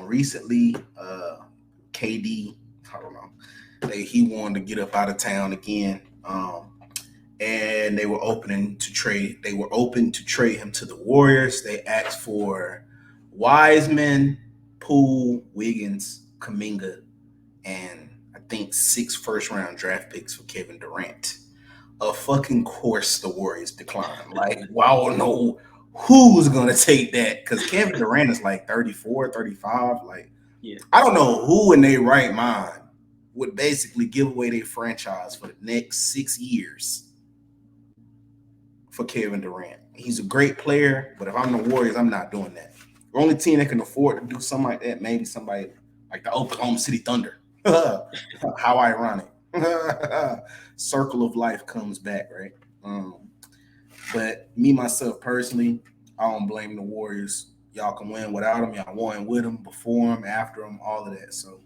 Recently, KD, I don't know, he wanted to get up out of town again, and they were opening to trade. They were open to trade him to the Warriors. They asked for Wiseman, Poole, Wiggins, Kaminga, and I think 6 first round draft picks for Kevin Durant. Of fucking course the Warriors declined. Like, wow, I don't know who's gonna take that because Kevin Durant is like 34, 35. Like, Yeah. I don't know who in their right mind would basically give away their franchise for the next 6 years for Kevin Durant. He's a great player, but if I'm the Warriors, I'm not doing that. The only team that can afford to do something like that, maybe somebody like the Oklahoma City Thunder. How ironic. Circle of life comes back, right? But me myself personally, I don't blame the Warriors. Y'all can win without them. Y'all won with them, before them, after them, all of that. So,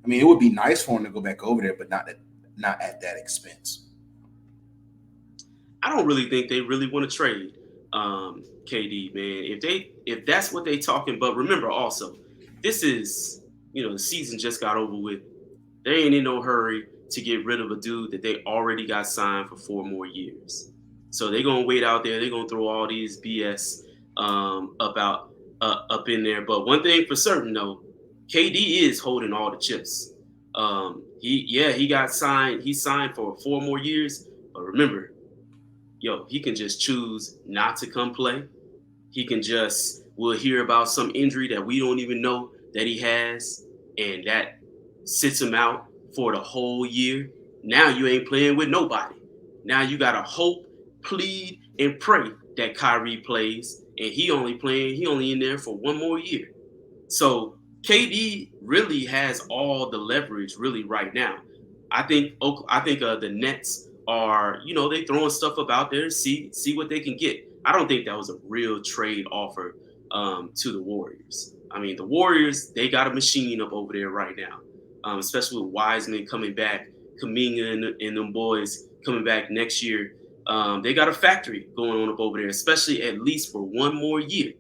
I mean, it would be nice for them to go back over there, but not at that expense. I don't really think they really want to trade KD, man. If that's what they talking, but remember also, this is the season just got over with. They ain't in no hurry to get rid of a dude that they already got signed for 4 more years. So they're gonna wait out there. They're gonna throw all these BS about up in there. But one thing for certain though, KD is holding all the chips. He got signed. He signed for 4 more years. But remember, he can just choose not to come play. He can just we'll hear about some injury that we don't even know that he has, and that sits him out for the whole year. Now you ain't playing with nobody. Now you gotta hope, plead, and pray that Kyrie plays, and he only in there for 1 more year. So KD really has all the leverage really right now. I think the Nets are they throwing stuff up out there, see what they can get. I don't think that was a real trade offer to the Warriors. I mean, the Warriors, they got a machine up over there right now, especially with Wiseman coming back, Kaminga and them boys coming back next year. They got a factory going on up over there, especially at least for 1 more year.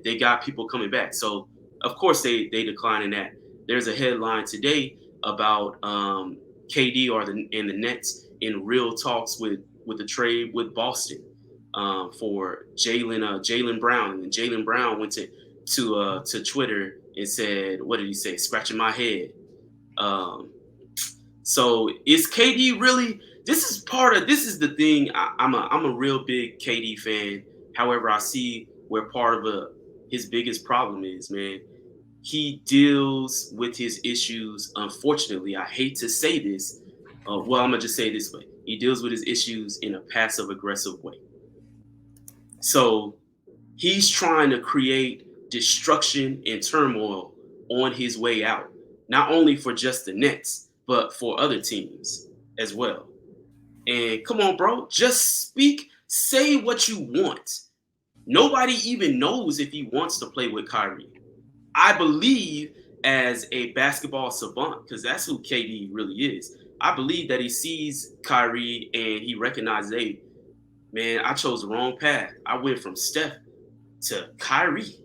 They got people coming back. So, of course, they declining that. There's a headline today about KD and the Nets in real talks with the trade with Boston for Jalen Brown, and Jalen Brown went to Twitter and said, "What did he say? Scratching my head." Um, so is KD really? This is the thing. I'm a real big KD fan. However, I see where part of his biggest problem is, man. He deals with his issues. Unfortunately, I hate to say this. Well, I'm gonna just say it this way: he deals with his issues in a passive aggressive way. So he's trying to create destruction and turmoil on his way out, not only for just the Nets, but for other teams as well. And come on, bro, just speak, say what you want. Nobody even knows if he wants to play with Kyrie. I believe as a basketball savant, because that's who KD really is. I believe that he sees Kyrie and he recognizes, hey, man, I chose the wrong path. I went from Steph to Kyrie.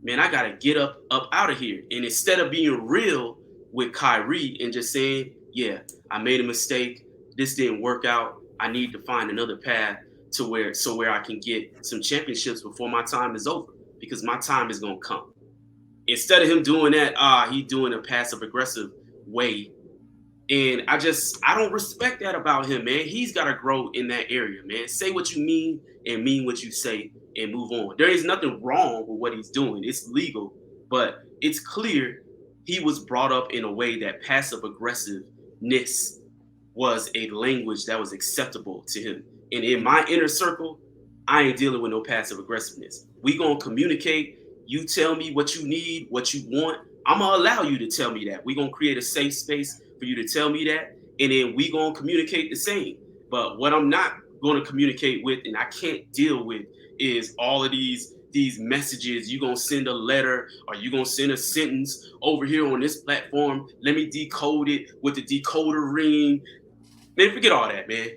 Man, I gotta get up out of here. And instead of being real with Kyrie and just saying, yeah, I made a mistake. This didn't work out. I need to find another path to where I can get some championships before my time is over. Because my time is gonna come. Instead of him doing that, he doing a passive aggressive way. And I don't respect that about him, man. He's got to grow in that area, man. Say what you mean and mean what you say and move on. There is nothing wrong with what he's doing. It's legal, but it's clear he was brought up in a way that passive aggressiveness was a language that was acceptable to him. And in my inner circle, I ain't dealing with no passive aggressiveness. We gonna communicate. You tell me what you need, what you want. I'm gonna allow you to tell me that. We gonna create a safe space for you to tell me that, and then we gonna communicate the same. But what I'm not gonna communicate with, and I can't deal with, is all of these messages. You gonna send a letter, or you gonna send a sentence over here on this platform. Let me decode it with the decoder ring. Man, forget all that, man.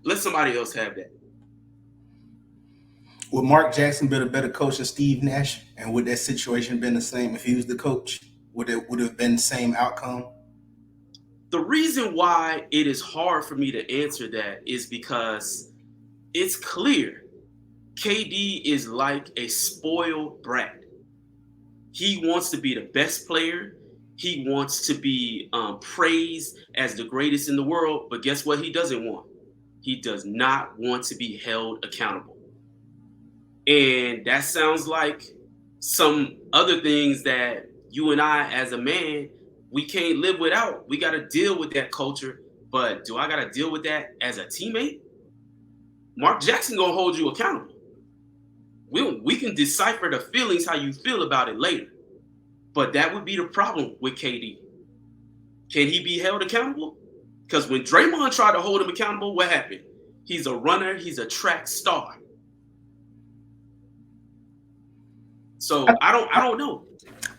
Let somebody else have that. Would Mark Jackson been a better coach than Steve Nash? And would that situation been the same if he was the coach? Would it have been the same outcome? The reason why it is hard for me to answer that is because it's clear KD is like a spoiled brat. He wants to be the best player. He wants to be praised as the greatest in the world. But guess what? He doesn't want. He does not want to be held accountable. And that sounds like some other things that you and I, as a man, we can't live without. We got to deal with that culture. But do I got to deal with that as a teammate? Mark Jackson gonna hold you accountable. We can decipher the feelings how you feel about it later. But that would be the problem with KD. Can he be held accountable? Because when Draymond tried to hold him accountable, what happened? He's a runner. He's a track star. So I don't know.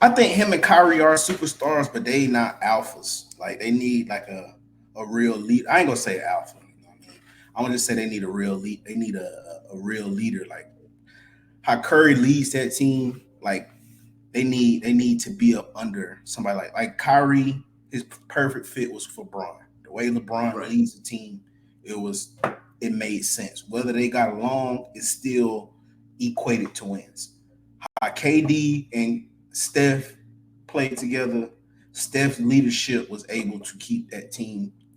I think him and Kyrie are superstars, but they not alphas. Like they need like a real lead. I ain't gonna say alpha. You know what I mean? I want to say they need a real lead. They need a real leader. Like how Curry leads that team. Like they need to be up under somebody like Kyrie. His perfect fit was for Braun. The way LeBron Right. leads the team, it made sense. Whether they got along, it still equated to wins. How KD and Steph played together, Steph's leadership was able to keep that team